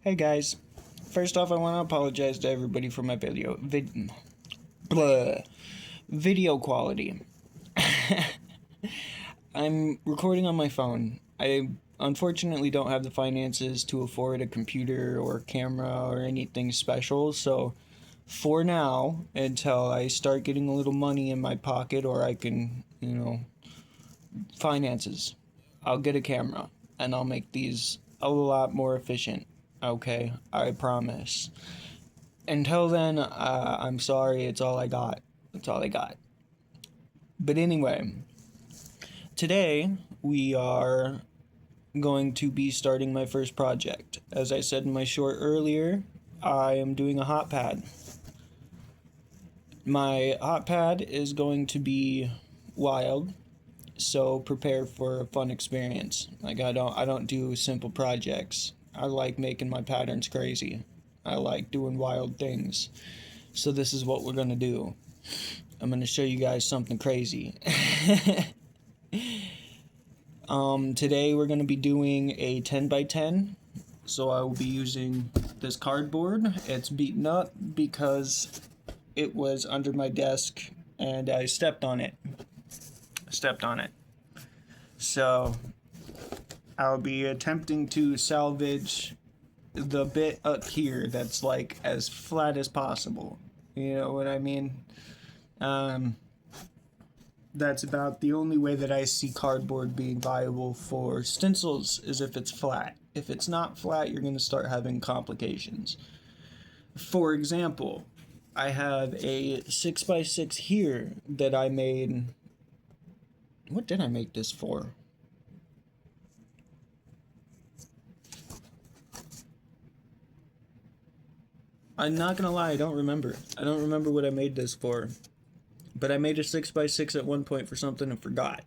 Hey guys, first off I want to apologize to everybody for my video quality. I'm recording on my phone. I unfortunately don't have the finances to afford a computer or camera or anything special, so for now, until I start getting a little money in my pocket or I can, finances, I'll get a camera and I'll make these a lot more efficient. Okay, I promise. Until then, I'm sorry, it's all I got. That's all I got. But anyway, today we are going to be starting my first project. As I said in my short earlier, I am doing a hot pad. My hot pad is going to be wild, so prepare for a fun experience. Like I don't do simple projects. I like making my patterns crazy. I like doing wild things. So this is what we're going to do. I'm going to show you guys something crazy. Today we're going to be doing a 10 by 10. So I will be using this cardboard. It's beaten up because it was under my desk and I stepped on it. So I'll be attempting to salvage the bit up here that's like as flat as possible. You know what I mean? That's about the only way that I see cardboard being viable for stencils is if it's flat. If it's not flat, you're going to start having complications. For example, I have a 6x6 here that I made. What did I make this for? I'm not gonna lie, I don't remember. I don't remember what I made this for. But I made a 6x6 at one point for something and forgot.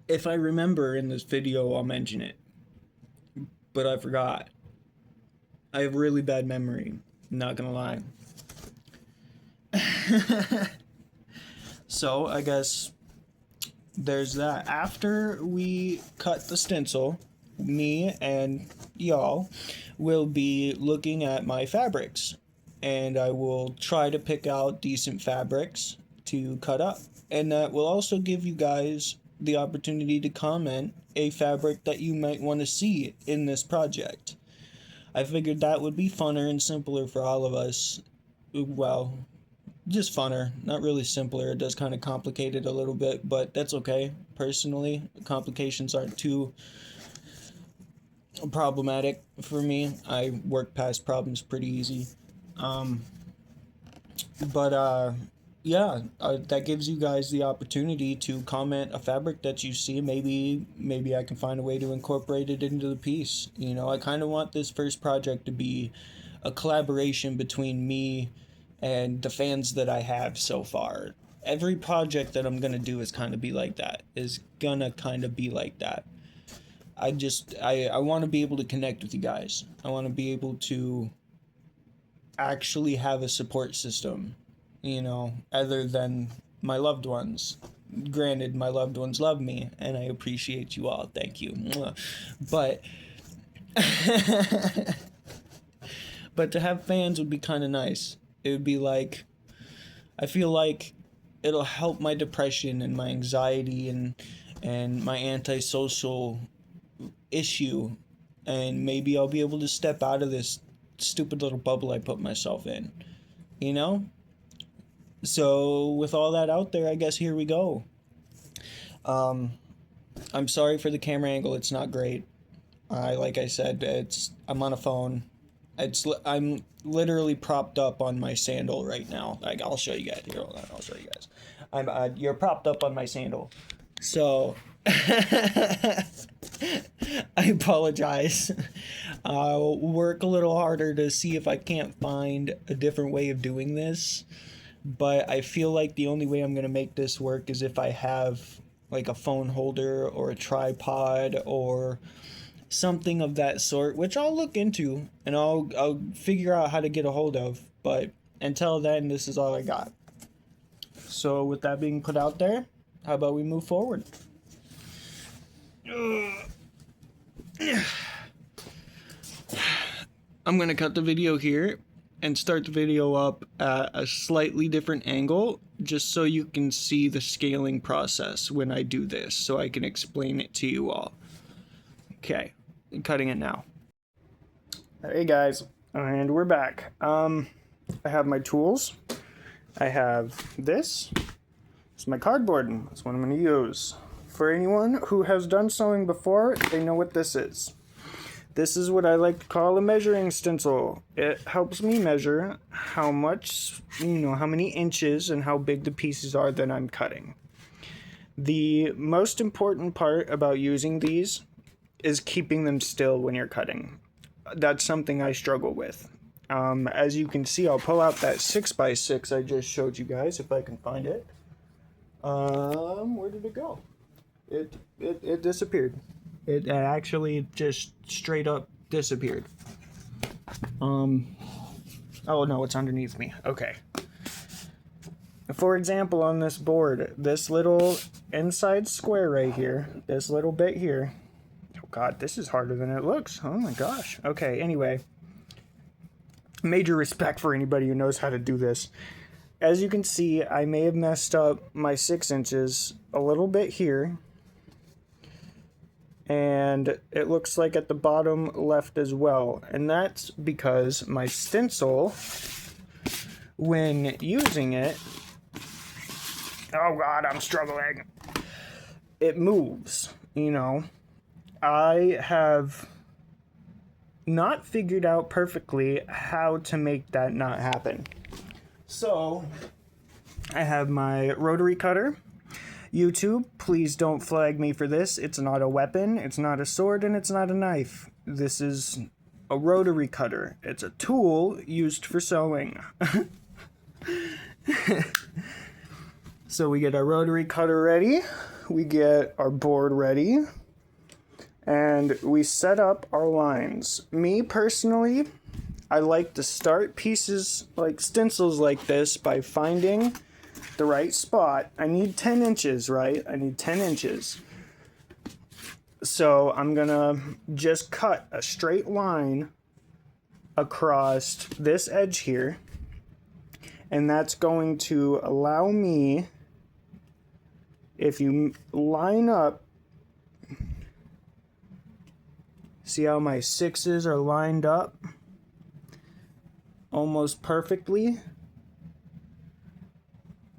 If I remember in this video, I'll mention it. But I forgot. I have really bad memory. I'm not gonna lie. So, I guess there's that. After we cut the stencil, me and y'all will be looking at my fabrics. And I will try to pick out decent fabrics to cut up. And that will also give you guys the opportunity to comment a fabric that you might want to see in this project. I figured that would be funner and simpler for all of us. Well, just funner, not really simpler. It does kind of complicate it a little bit, but that's okay. Personally, complications aren't too problematic for me. I work past problems pretty easy. That gives you guys the opportunity to comment a fabric that you see. Maybe I can find a way to incorporate it into the piece. You know, I kind of want this first project to be a collaboration between me and the fans that I have so far. Every project that I'm gonna do is kind of be like that. I want to be able to connect with you guys. I want to be able to actually have a support system, other than my loved ones. Granted, my loved ones love me, and I appreciate you all. Thank you. But, but to have fans would be kind of nice. It would be like, I feel like it'll help my depression and my anxiety and my antisocial issue, and maybe I'll be able to step out of this stupid little bubble I put myself in, So with all that out there, I guess here we go. I'm sorry for the camera angle. It's not great. Like I said, I'm on a phone. I'm literally propped up on my sandal right now. Like, I'll show you guys. Here, hold on. I'll show you guys. You're propped up on my sandal. So I apologize. I'll work a little harder to see if I can't find a different way of doing this. But I feel like the only way I'm going to make this work is if I have like a phone holder or a tripod or something of that sort, which I'll look into and I'll figure out how to get a hold of. But until then, this is all I got. So with that being put out there, how about we move forward? I'm going to cut the video here and start the video up at a slightly different angle just so you can see the scaling process when I do this, so I can explain it to you all. Okay, I'm cutting it now. Hey guys, and we're back. I have my tools. I have this. It's my cardboard. That's what I'm going to use. For anyone who has done sewing before, they know what this is. This is what I like to call a measuring stencil. It helps me measure how much, how many inches and how big the pieces are that I'm cutting. The most important part about using these is keeping them still when you're cutting. That's something I struggle with. As you can see, I'll pull out that 6x6 I just showed you guys, if I can find it. Where did it go? It disappeared. It actually just straight up disappeared. Oh no, it's underneath me. Okay. For example, on this board, this little inside square right here, this little bit here. Oh god, this is harder than it looks. Oh my gosh. Okay, anyway. Major respect for anybody who knows how to do this. As you can see, I may have messed up my 6 inches a little bit here. And it looks like at the bottom left as well. And that's because my stencil, when using it, oh god, I'm struggling. It moves, I have not figured out perfectly how to make that not happen. So, I have my rotary cutter. YouTube, please don't flag me for this. It's not a weapon, it's not a sword, and it's not a knife. This is a rotary cutter. It's a tool used for sewing. So we get our rotary cutter ready, we get our board ready, and we set up our lines. Me personally, I like to start pieces like stencils like this by finding the right spot. I need 10 inches, right? I need 10 inches. So I'm gonna just cut a straight line across this edge here. And that's going to allow me, if you line up, see how my 6s are lined up almost perfectly?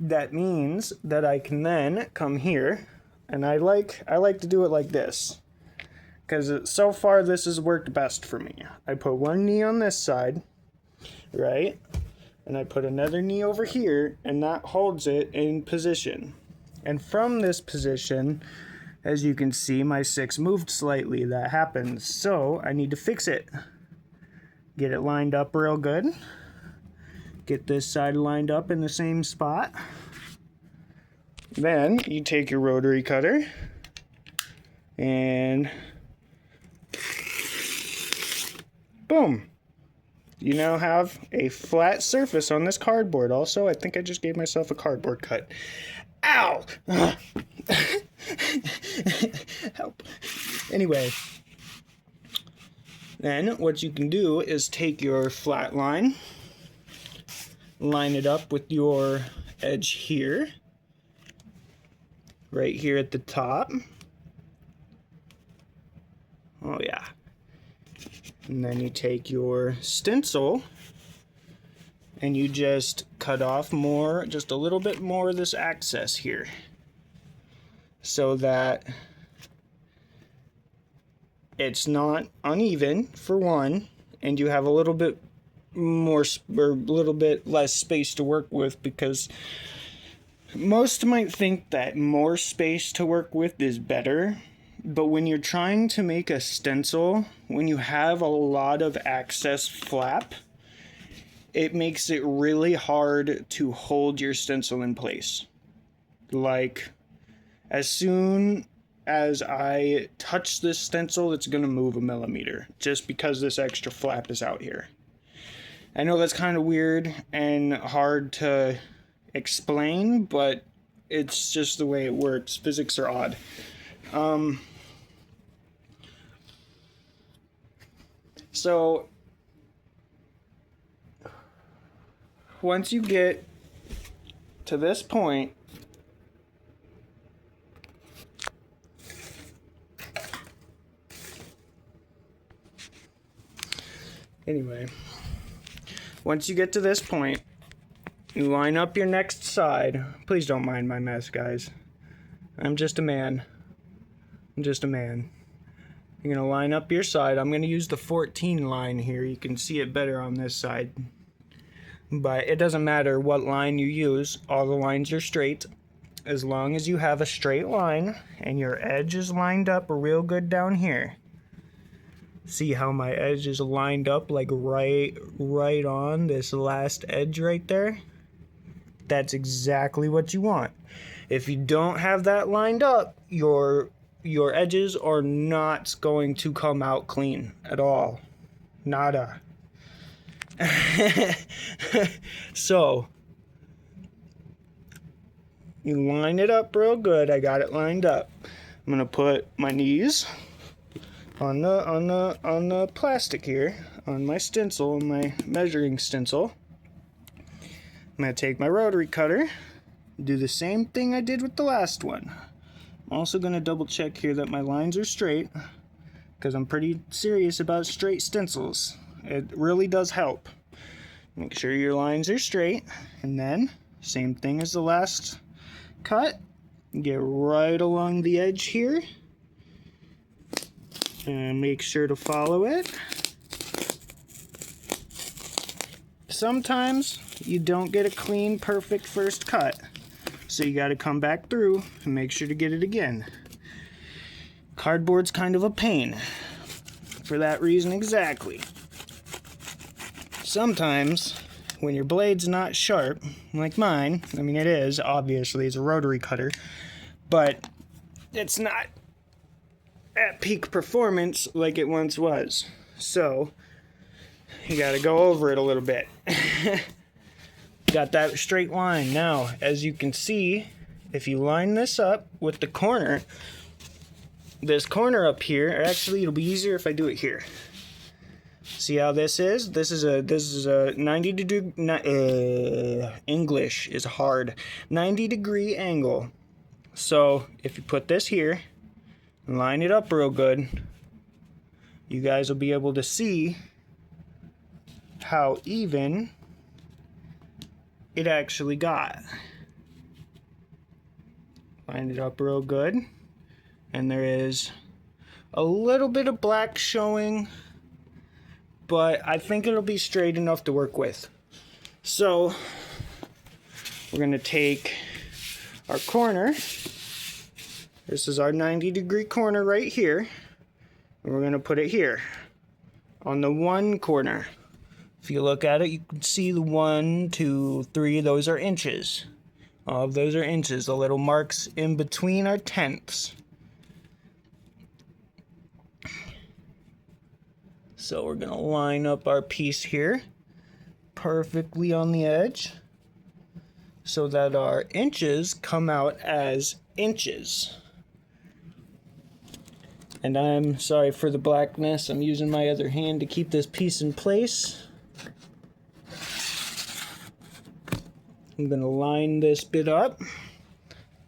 That means that I can then come here, and I like to do it like this, because so far this has worked best for me. I put one knee on this side, right, and I put another knee over here, and that holds it in position. And from this position, as you can see, my 6 moved slightly. That happens, so I need to fix it. Get it lined up real good. Get this side lined up in the same spot. Then you take your rotary cutter and boom. You now have a flat surface on this cardboard. Also, I think I just gave myself a cardboard cut. Ow! Help. Anyway, then what you can do is take your flat line, line it up with your edge here, right here at the top. Oh yeah. And then you take your stencil and you just cut off more, just a little bit more of this access here, so that it's not uneven, for one, and you have a little bit more or a little bit less space to work with, because most might think that more space to work with is better, but when you're trying to make a stencil, when you have a lot of access flap, it makes it really hard to hold your stencil in place. Like, as soon as I touch this stencil, it's going to move a millimeter, just because this extra flap is out here. I know that's kind of weird and hard to explain, but it's just the way it works. Physics are odd. So once you get to this point, anyway, once you get to this point, you line up your next side. Please don't mind my mess, guys. I'm just a man. I'm just a man. You're going to line up your side. I'm going to use the 14 line here. You can see it better on this side. But it doesn't matter what line you use. All the lines are straight. As long as you have a straight line and your edge is lined up real good down here. See how my edge is lined up like right on this last edge right there? That's exactly what you want. If you don't have that lined up, your edges are not going to come out clean at all. Nada. So, you line it up real good. I got it lined up. I'm gonna put my knees on the plastic here, on my stencil, my measuring stencil. I'm going to take my rotary cutter, do the same thing I did with the last one. I'm also going to double check here that my lines are straight, because I'm pretty serious about straight stencils. It really does help. Make sure your lines are straight, and then, same thing as the last cut, get right along the edge here, and make sure to follow it. Sometimes you don't get a clean, perfect first cut, so you got to come back through and make sure to get it again. Cardboard's kind of a pain for that reason exactly. Sometimes when your blade's not sharp, like mine, I mean it is, obviously it's a rotary cutter, but it's not at peak performance like it once was. So you got to go over it a little bit. Got that straight line. Now, as you can see, if you line this up with the corner, this corner up here, actually it'll be easier if I do it here. See how this is? This is a 90 degree, English is hard, 90 degree angle. So if you put this here and line it up real good, you guys will be able to see how even it actually got. Line it up real good, and there is a little bit of black showing, but I think it'll be straight enough to work with. So we're going to take our corner. This is our 90 degree corner right here, and we're going to put it here on the one corner. If you look at it, you can see the 1, 2, 3, those are inches. All of those are inches. The little marks in between are tenths. So we're going to line up our piece here perfectly on the edge so that our inches come out as inches. And I'm sorry for the blackness. I'm using my other hand to keep this piece in place. I'm going to line this bit up.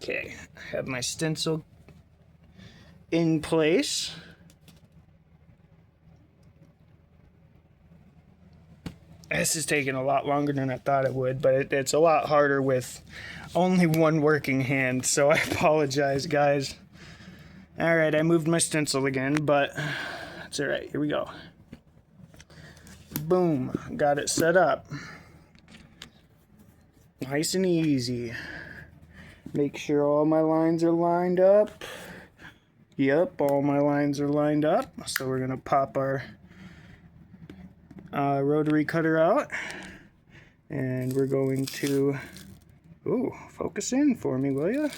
Okay, I have my stencil in place. This is taking a lot longer than I thought it would, but it's a lot harder with only one working hand, so I apologize, guys. Alright, I moved my stencil again, but it's alright. Here we go. Boom, got it set up. Nice and easy. Make sure all my lines are lined up. Yep, all my lines are lined up. So we're going to pop our rotary cutter out. And we're going to... Ooh, focus in for me, will ya?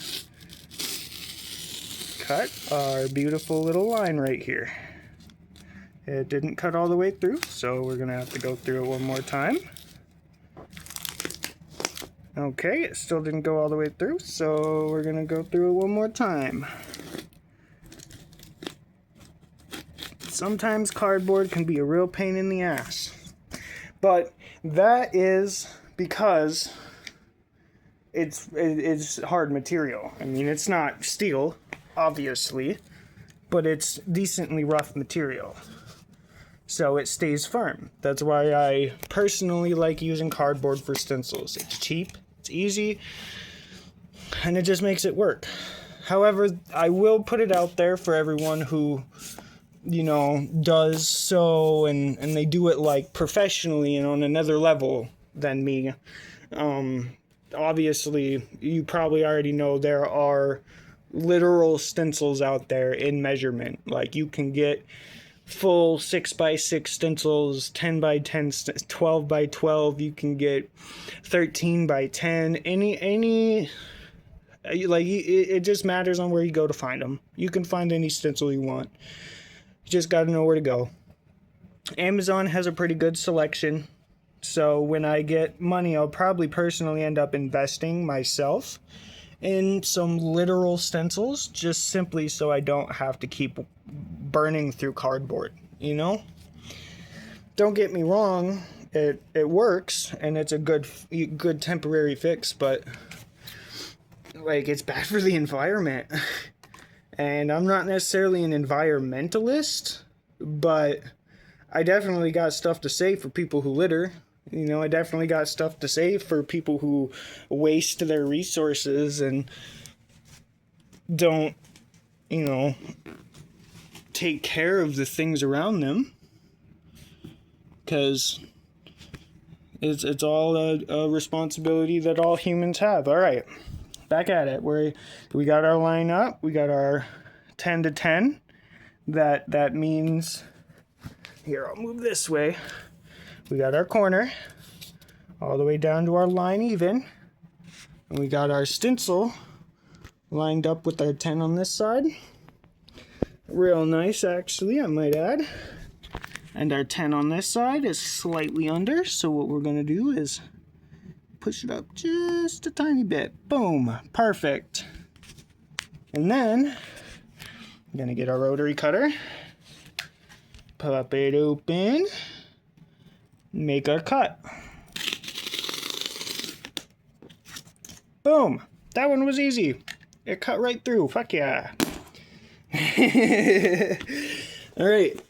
Cut our beautiful little line right here. It didn't cut all the way through, so we're going to have to go through it one more time. Okay, it still didn't go all the way through, so we're going to go through it one more time. Sometimes cardboard can be a real pain in the ass. But that is because it's hard material. I mean, it's not steel, obviously, but it's decently rough material. So it stays firm. That's why I personally like using cardboard for stencils. It's cheap, it's easy, and it just makes it work. However, I will put it out there for everyone who, does so and they do it like professionally and on another level than me. Obviously, you probably already know there are literal stencils out there in measurement. Like, you can get full 6x6 stencils, 10x10, 12x12. You can get 13x10. Any like, it just matters on where you go to find them. You can find any stencil you want. You just got to know where to go. Amazon has a pretty good selection. So when I get money, I'll probably personally end up investing myself in some literal stencils, just simply so I don't have to keep burning through cardboard, Don't get me wrong, it works, and it's a good temporary fix, but, like, it's bad for the environment. And I'm not necessarily an environmentalist, but I definitely got stuff to say for people who litter. I definitely got stuff to say for people who waste their resources and don't, take care of the things around them. Because it's all a responsibility that all humans have. All right, back at it. We got our line up. We got our 10 to 10. That means, here, I'll move this way. We got our corner all the way down to our line even. And we got our stencil lined up with our 10 on this side. Real nice, actually, I might add. And our 10 on this side is slightly under. So what we're going to do is push it up just a tiny bit. Boom. Perfect. And then I'm going to get our rotary cutter. Pop it open. Make our cut. Boom. That one was easy. It cut right through. Fuck yeah. All right.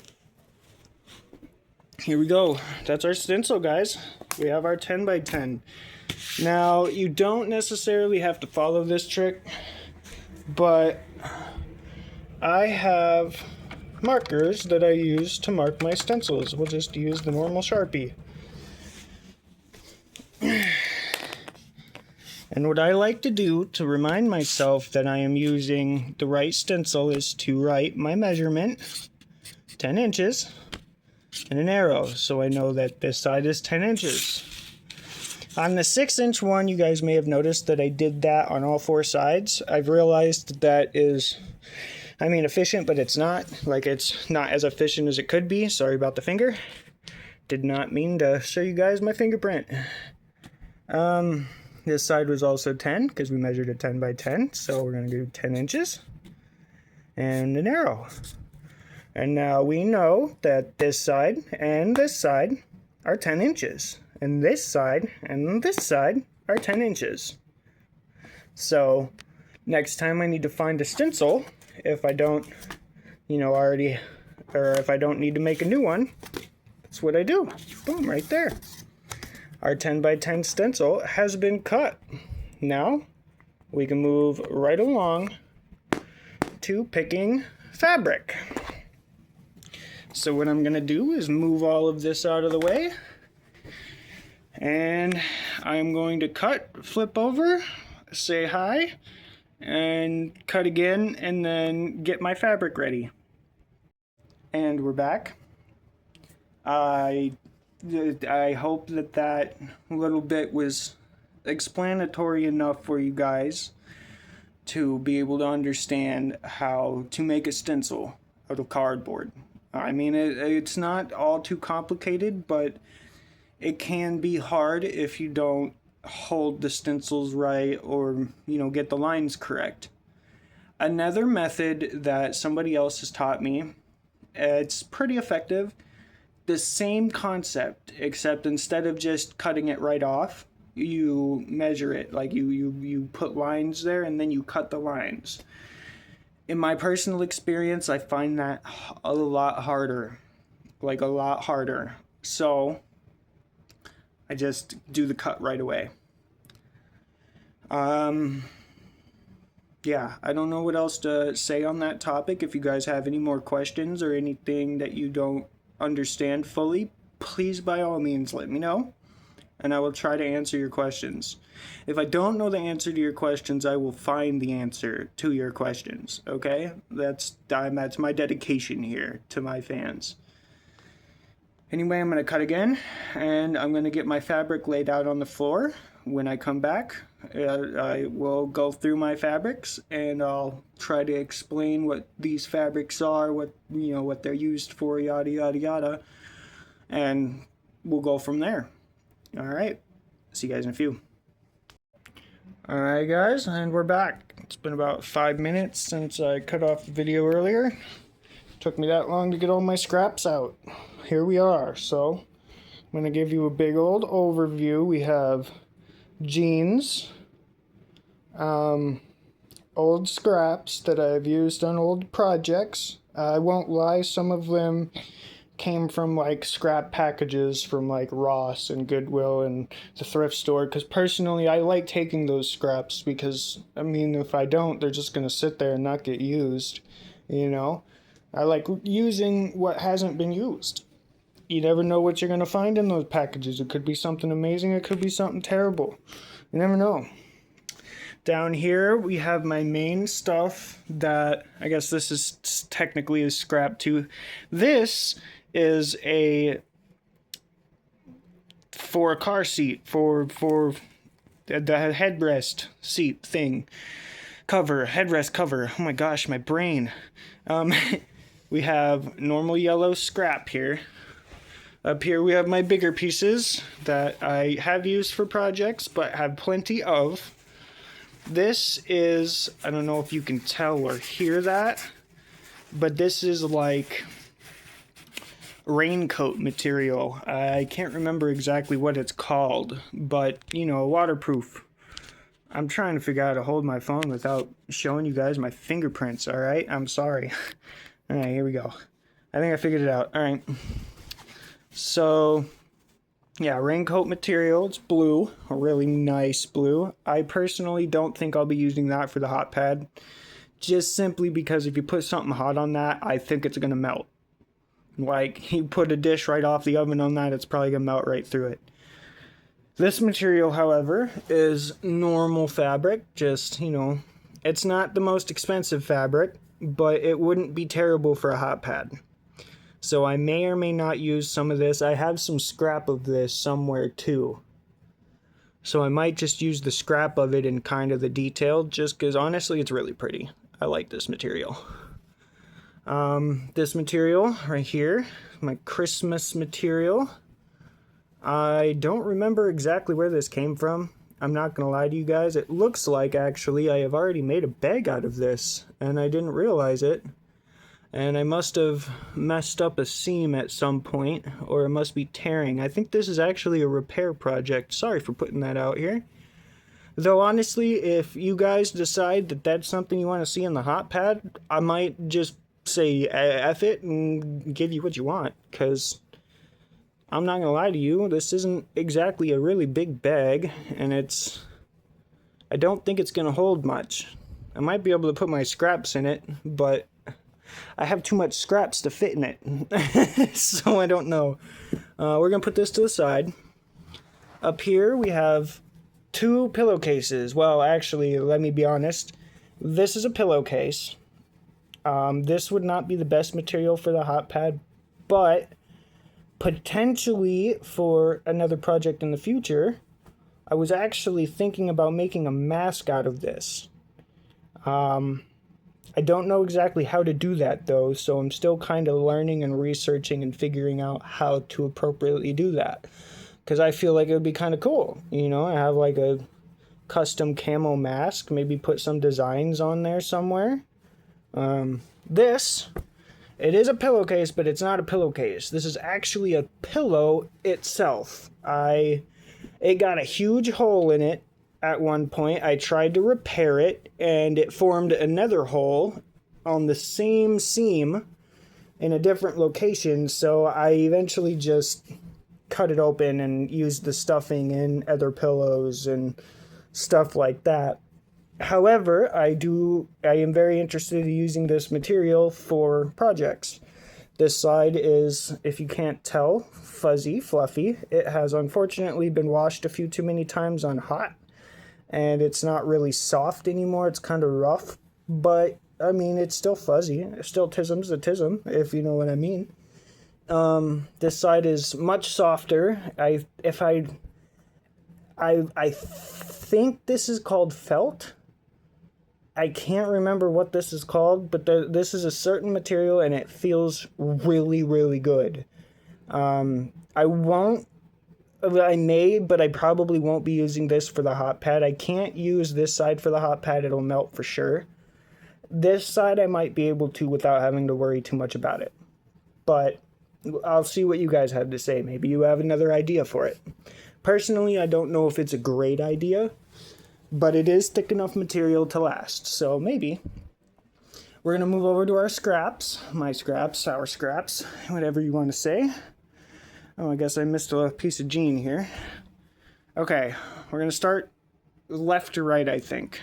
Here we go. That's our stencil, guys. We have our 10x10. Now, you don't necessarily have to follow this trick, but I have markers that I use to mark my stencils. We'll just use the normal Sharpie. And what I like to do to remind myself that I am using the right stencil is to write my measurement, 10 inches, and an arrow, so I know that this side is 10 inches. On the 6-inch one, you guys may have noticed that I did that on all 4 sides. I've realized that is, efficient, but it's not. Like, it's not as efficient as it could be. Sorry about the finger. Did not mean to show you guys my fingerprint. This side was also 10, because we measured a 10x10, so we're going to do 10 inches. And an arrow. And now we know that this side and this side are 10 inches. And this side and this side are 10 inches. So next time I need to find a stencil, if I don't, if I don't need to make a new one, that's what I do. Boom, right there. Our 10x10 stencil has been cut. Now we can move right along to picking fabric. So what I'm going to do is move all of this out of the way. And I'm going to cut, flip over, say hi, and cut again, and then get my fabric ready. And we're back. I hope that little bit was explanatory enough for you guys to be able to understand how to make a stencil out of cardboard. It's not all too complicated, but it can be hard if you don't hold the stencils right or, get the lines correct. Another method that somebody else has taught me, it's pretty effective. The same concept, except instead of just cutting it right off, you measure it, like you put lines there and then you cut the lines. In my personal experience, I find that a lot harder, like a lot harder. So I just do the cut right away. Yeah, I don't know what else to say on that topic. If you guys have any more questions or anything that you don't understand fully, please by all means let me know, and I will try to answer your questions. If I don't know the answer to your questions, I will find the answer to your questions, okay? That's my dedication here to my fans. Anyway, I'm going to cut again, and I'm going to get my fabric laid out on the floor. When I come back, I will go through my fabrics, and I'll try to explain what these fabrics are, what they're used for, yada yada yada, and we'll go from there. All right, see you guys in a few. All right, guys, and we're back. It's been about 5 minutes since I cut off the video earlier. Took me that long to get all my scraps out. Here we are. So I'm going to give you a big old overview. We have jeans, old scraps that I've used on old projects. I won't lie, some of them came from like scrap packages from like Ross and Goodwill and the thrift store, because personally I like taking those scraps, because I mean, if I don't, they're just going to sit there and not get used, you know. I like using what hasn't been used. You never know what you're going to find in those packages. It could be something amazing, it could be something terrible. You never know. Down here we have my main stuff that, I guess this is technically a scrap too. This is for a car seat, for the headrest seat thing. Headrest cover. Oh my gosh, my brain. We have normal yellow scrap here. Up here we have my bigger pieces that I have used for projects, but have plenty of. This is, I don't know if you can tell or hear that, but this is like raincoat material. I can't remember exactly what it's called, but you know, waterproof. I'm trying to figure out how to hold my phone without showing you guys my fingerprints, alright? I'm sorry. Alright, here we go. I think I figured it out. Alright. So, yeah, raincoat material. It's blue, a really nice blue. I personally don't think I'll be using that for the hot pad, just simply because if you put something hot on that, I think it's going to melt. Like, you put a dish right off the oven on that, it's probably going to melt right through it. This material, however, is normal fabric. Just, you know, it's not the most expensive fabric, but it wouldn't be terrible for a hot pad. So I may or may not use some of this. I have some scrap of this somewhere too. So I might just use the scrap of it in kind of the detail, just because honestly it's really pretty. I like this material. This material right here, my Christmas material. I don't remember exactly where this came from. I'm not going to lie to you guys. It looks like actually I have already made a bag out of this, and I didn't realize it. And I must have messed up a seam at some point, or it must be tearing. I think this is actually a repair project. Sorry for putting that out here. Though honestly, if you guys decide that that's something you want to see in the hot pad, I might just say F it and give you what you want. Because I'm not going to lie to you, this isn't exactly a really big bag, and I don't think it's going to hold much. I might be able to put my scraps in it, but I have too much scraps to fit in it, so I don't know. We're going to put this to the side. Up here we have 2 pillowcases. Well, actually, let me be honest. This is a pillowcase. This would not be the best material for the hot pad, but potentially for another project in the future, I was actually thinking about making a mask out of this. I don't know exactly how to do that though, so I'm still kind of learning and researching and figuring out how to appropriately do that. Because I feel like it would be kind of cool, you know, I have like a custom camo mask, maybe put some designs on there somewhere. It is a pillowcase, but it's not a pillowcase. This is actually a pillow itself. It got a huge hole in it at one point. I tried to repair it, and it formed another hole on the same seam in a different location, so I eventually just cut it open and used the stuffing in other pillows and stuff like that. However, I am very interested in using this material for projects. This side is, if you can't tell, fuzzy, fluffy. It has unfortunately been washed a few too many times on hot, and it's not really soft anymore. It's kind of rough, but I mean, it's still fuzzy. It still tism's a tism, if you know what I mean. This side is much softer. I think this is called felt. I can't remember what this is called, but this is a certain material, and it feels really, really good. I may, but I probably won't be using this for the hot pad. I can't use this side for the hot pad. It'll melt for sure. This side I might be able to without having to worry too much about it. But I'll see what you guys have to say. Maybe you have another idea for it. Personally, I don't know if it's a great idea, but it is thick enough material to last. So maybe. We're going to move over to our scraps. My scraps, our scraps, whatever you want to say. Oh, I guess I missed a piece of jean here. Okay, we're going to start left to right, I think.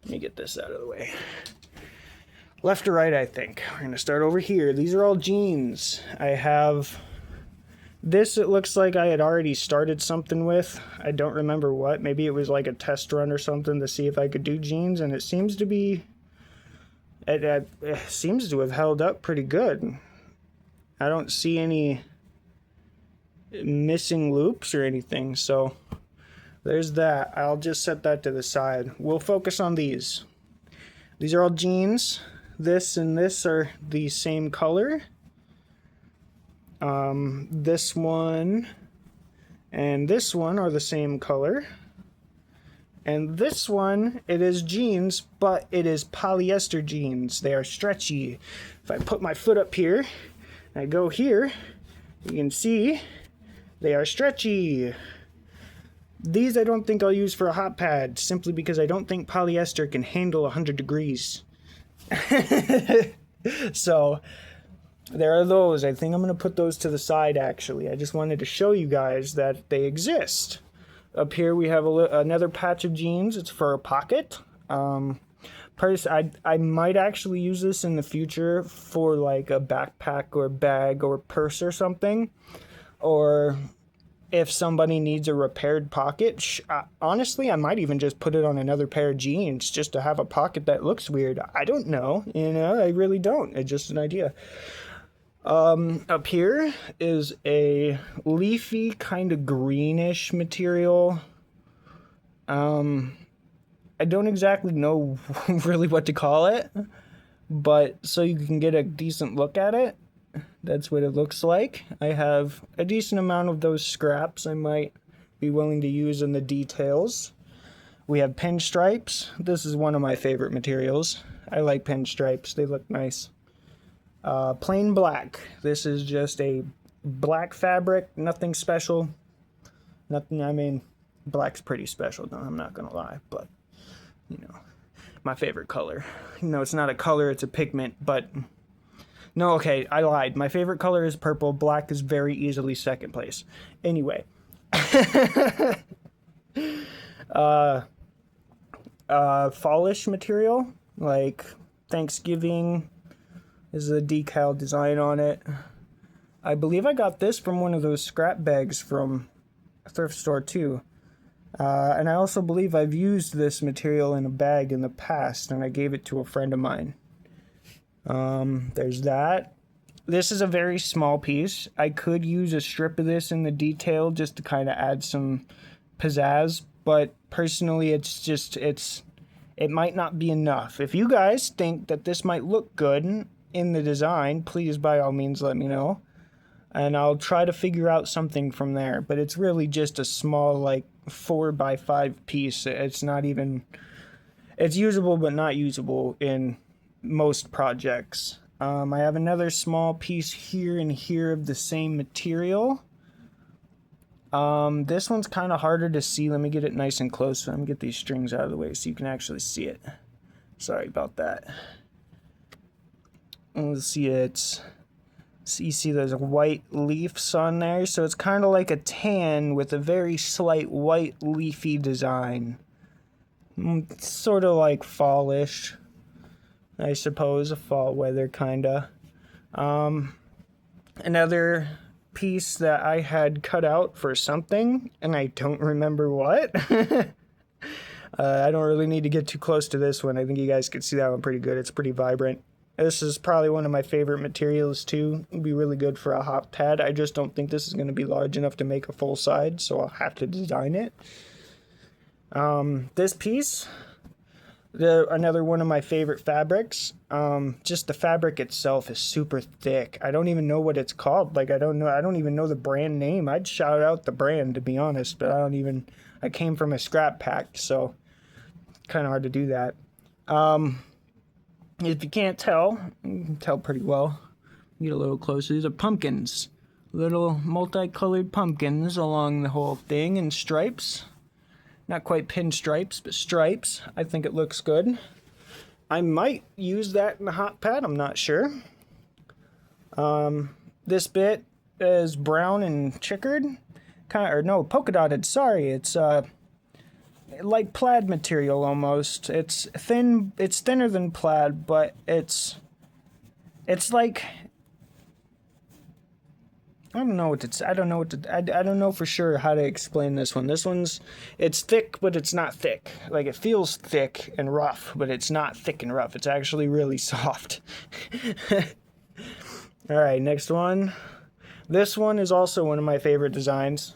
Let me get this out of the way. Left to right, I think. We're going to start over here. These are all jeans. I have this, it looks like I had already started something with. I don't remember what. Maybe it was like a test run or something to see if I could do jeans, and it seems to be... It seems to have held up pretty good. I don't see any missing loops or anything, so there's that. I'll just set that to the side. We'll focus on these. These are all jeans. This and this are the same color. This one and this one are the same color. And this one, it is jeans, but it is polyester jeans. They are stretchy. If I put my foot up here, and I go here, you can see they are stretchy. These I don't think I'll use for a hot pad, simply because I don't think polyester can handle 100 degrees. So, there are those. I think I'm going to put those to the side, actually. I just wanted to show you guys that they exist. Up here we have another patch of jeans. It's for a pocket. I might actually use this in the future for like a backpack or bag or purse or something. Or if somebody needs a repaired pocket, honestly, I might even just put it on another pair of jeans just to have a pocket that looks weird. I don't know. I really don't. It's just an idea. Up here is a leafy kind of greenish material. I don't exactly know really what to call it, but so you can get a decent look at it, that's what it looks like. I have a decent amount of those scraps I might be willing to use in the details. We have pinstripes. This is one of my favorite materials. I like pinstripes. They look nice. Plain black. This is just a black fabric, nothing special. Nothing, I mean, black's pretty special, no, I'm not gonna lie, but, my favorite color. It's not a color, it's a pigment, but, no, okay, I lied. My favorite color is purple. Black is very easily second place. Anyway. Fallish material, like Thanksgiving, is a decal design on it. I believe I got this from one of those scrap bags from a thrift store too. And I also believe I've used this material in a bag in the past, and I gave it to a friend of mine. There's that. This is a very small piece. I could use a strip of this in the detail just to kind of add some pizzazz, but personally it might not be enough. If you guys think that this might look good in the design, please by all means let me know, and I'll try to figure out something from there. But it's really just a small, like 4x5 piece. It's not even, it's usable but not usable in most projects. I have another small piece here and here of the same material. This one's kind of harder to see. Let me get it nice and close. Let me get these strings out of the way so you can actually see it. Sorry about that. Let's see, so you see there's white leaves on there, so it's kind of like a tan with a very slight white leafy design. Sort of like fallish, I suppose, a fall weather kinda. Another piece that I had cut out for something, and I don't remember what. I don't really need to get too close to this one. I think you guys can see that one pretty good. It's pretty vibrant. This is probably one of my favorite materials too. It'd be really good for a hot pad. I just don't think this is going to be large enough to make a full side, so I'll have to design it. This piece, another one of my favorite fabrics. Just the fabric itself is super thick. I don't even know what it's called. Like, I don't even know the brand name. I'd shout out the brand, to be honest, but I came from a scrap pack, so kind of hard to do that. If you can't tell, you can tell pretty well. Get a little closer. These are pumpkins. Little multicolored pumpkins along the whole thing in stripes. Not quite pinstripes, but stripes. I think it looks good. I might use that in the hot pad. I'm not sure. This bit is brown and checkered. Polka dotted. Sorry, it's like plaid material almost. It's thin. It's thinner than plaid, but it's like, I don't know for sure how to explain this one. It's thick, but it's not thick. Like, it feels thick and rough, but it's not thick and rough. It's actually really soft. All right, next one. This one is also one of my favorite designs.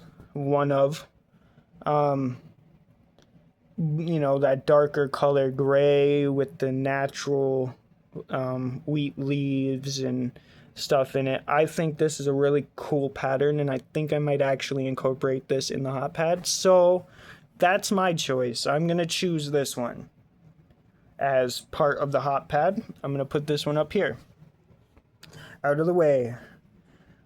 That darker color gray with the natural wheat leaves and stuff in it. I think this is a really cool pattern, and I think I might actually incorporate this in the hot pad. So that's my choice. I'm going to choose this one as part of the hot pad. I'm going to put this one up here. Out of the way.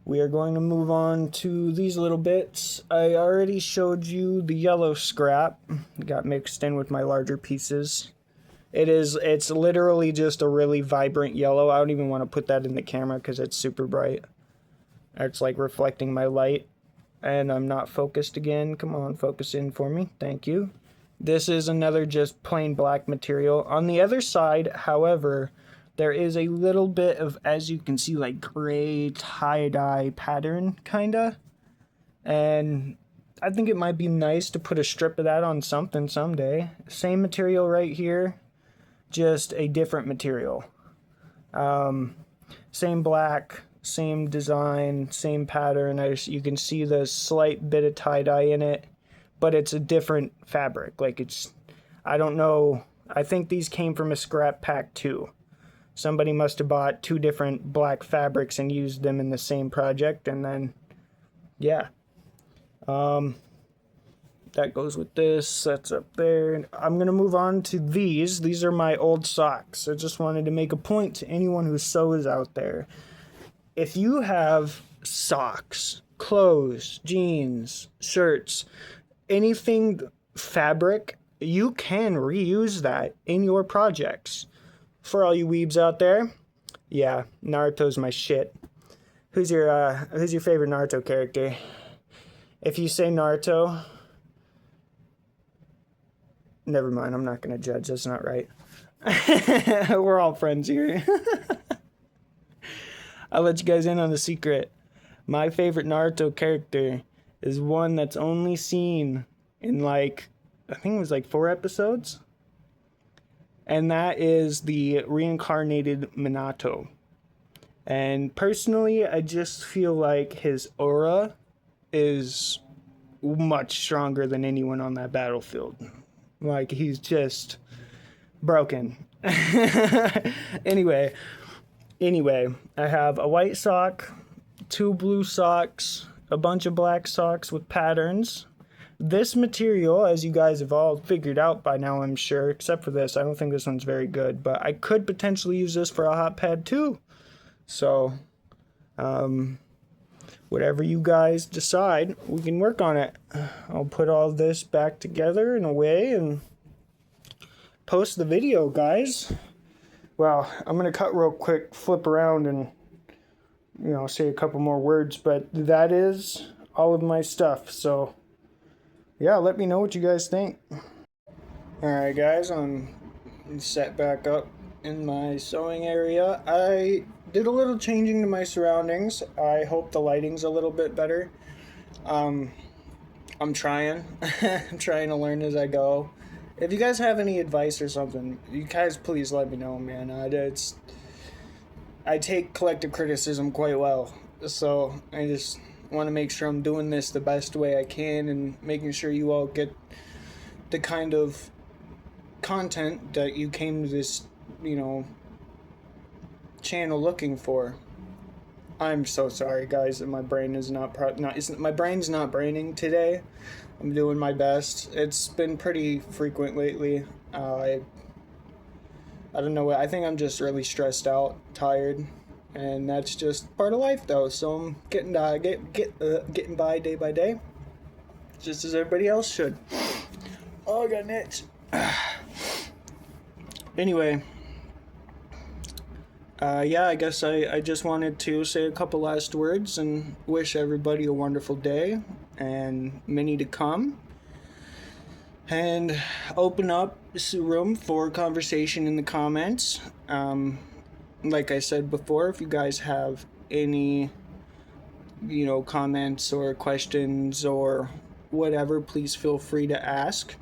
We are going to move on to these little bits. I already showed you the yellow scrap. It got mixed in with my larger pieces. It's literally just a really vibrant yellow. I don't even want to put that in the camera because it's super bright. It's like reflecting my light. And I'm not focused again. Come on, focus in for me. Thank you. This is another just plain black material. On the other side, however, there is a little bit of, as you can see, like gray tie-dye pattern, kinda. And I think it might be nice to put a strip of that on something someday. Same material right here, just a different material. Same black, same design, same pattern. You can see the slight bit of tie-dye in it, but it's a different fabric. Like, I don't know. I think these came from a scrap pack too. Somebody must have bought two different black fabrics and used them in the same project, and then, yeah. That goes with this. That's up there. I'm going to move on to these. These are my old socks. I just wanted to make a point to anyone who sews out there. If you have socks, clothes, jeans, shirts, anything fabric, you can reuse that in your projects. For all you weebs out there, yeah, Naruto's my shit. Who's your favorite Naruto character? If you say Naruto, never mind, I'm not going to judge. That's not right. We're all friends here. I'll let you guys in on the secret. My favorite Naruto character is one that's only seen in, like, I think it was like 4 episodes. And that is the reincarnated Minato. And personally, I just feel like his aura is much stronger than anyone on that battlefield. Like, he's just broken. Anyway, I have a white sock, 2 blue socks, a bunch of black socks with patterns. This material, as you guys have all figured out by now, I'm sure, except for this, I don't think this one's very good, but I could potentially use this for a hot pad too. So, whatever you guys decide, we can work on it. I'll put all this back together in a way and post the video, guys. Well, I'm going to cut real quick, flip around, and say a couple more words, but that is all of my stuff. So yeah, let me know what you guys think. Alright guys, I'm set back up in my sewing area. I did a little changing to my surroundings. I hope the lighting's a little bit better. I'm trying. I'm trying to learn as I go. If you guys have any advice or something, you guys please let me know, man. I take collective criticism quite well, so I just want to make sure I'm doing this the best way I can and making sure you all get the kind of content that you came to this, channel looking for. I'm so sorry, guys, that my brain is my brain's not braining today. I'm doing my best. It's been pretty frequent lately. I don't know. I think I'm just really stressed out, tired, and that's just part of life, though. So I'm getting by day by day, just as everybody else should. Oh, I got an itch. Anyway, yeah, I guess I just wanted to say a couple last words and wish everybody a wonderful day and many to come, and open up room for conversation in the comments. Like I said before, if you guys have any, comments or questions or whatever, please feel free to ask.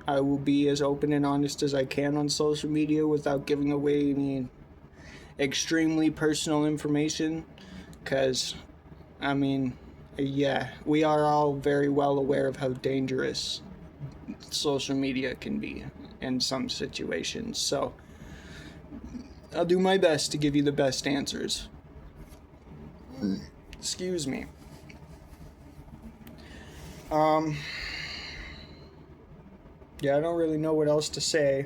I will be as open and honest as I can on social media without giving away any extremely personal information, because, yeah, we are all very well aware of how dangerous social media can be in some situations, so I'll do my best to give you the best answers. Excuse me. Yeah, I don't really know what else to say,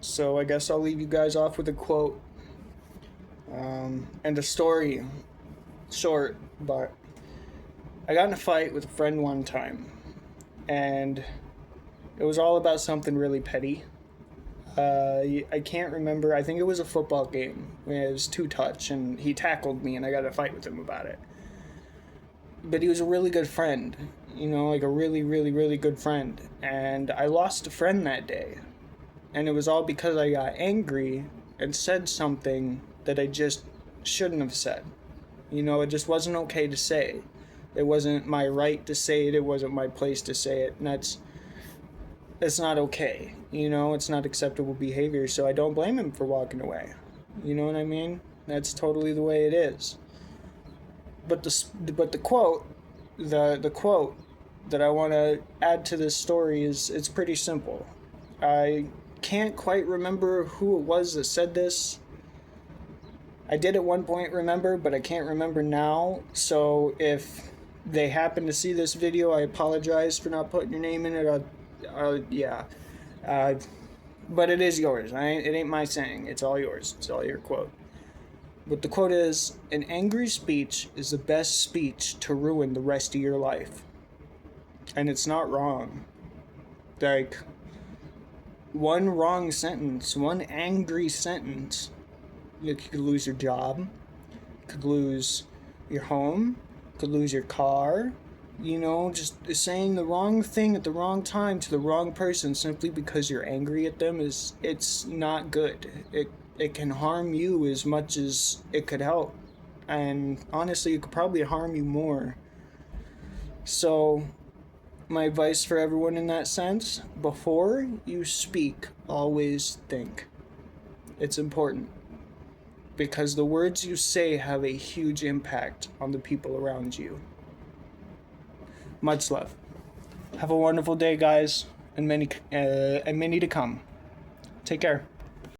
so I guess I'll leave you guys off with a quote and a story. Short, but I got in a fight with a friend one time, and it was all about something really petty. I can't remember. I think it was a football game. It was two-touch, and he tackled me, and I got in a fight with him about it. But he was a really good friend, like a really, really, really good friend. And I lost a friend that day. And it was all because I got angry and said something that I just shouldn't have said. It just wasn't okay to say. It wasn't my right to say it. It wasn't my place to say it. And that's not okay. It's not acceptable behavior. So I don't blame him for walking away. You know what I mean? That's totally the way it is. But the quote that I want to add to this story it's pretty simple. I can't quite remember who it was that said this. I did at one point remember, but I can't remember now. So if they happen to see this video, I apologize for not putting your name in it. Yeah. But it is yours. It ain't my saying. It's all yours. It's all your quote. But the quote is, "An angry speech is the best speech to ruin the rest of your life." And it's not wrong. Like, one wrong sentence, one angry sentence, you could lose your job, could lose your home, could lose your car. Just saying the wrong thing at the wrong time to the wrong person simply because you're angry at them it's not good. It can harm you as much as it could help. And honestly, it could probably harm you more. So, my advice for everyone in that sense, before you speak, always think. It's important. Because the words you say have a huge impact on the people around you. Much love. Have a wonderful day, guys, and many to come. Take care.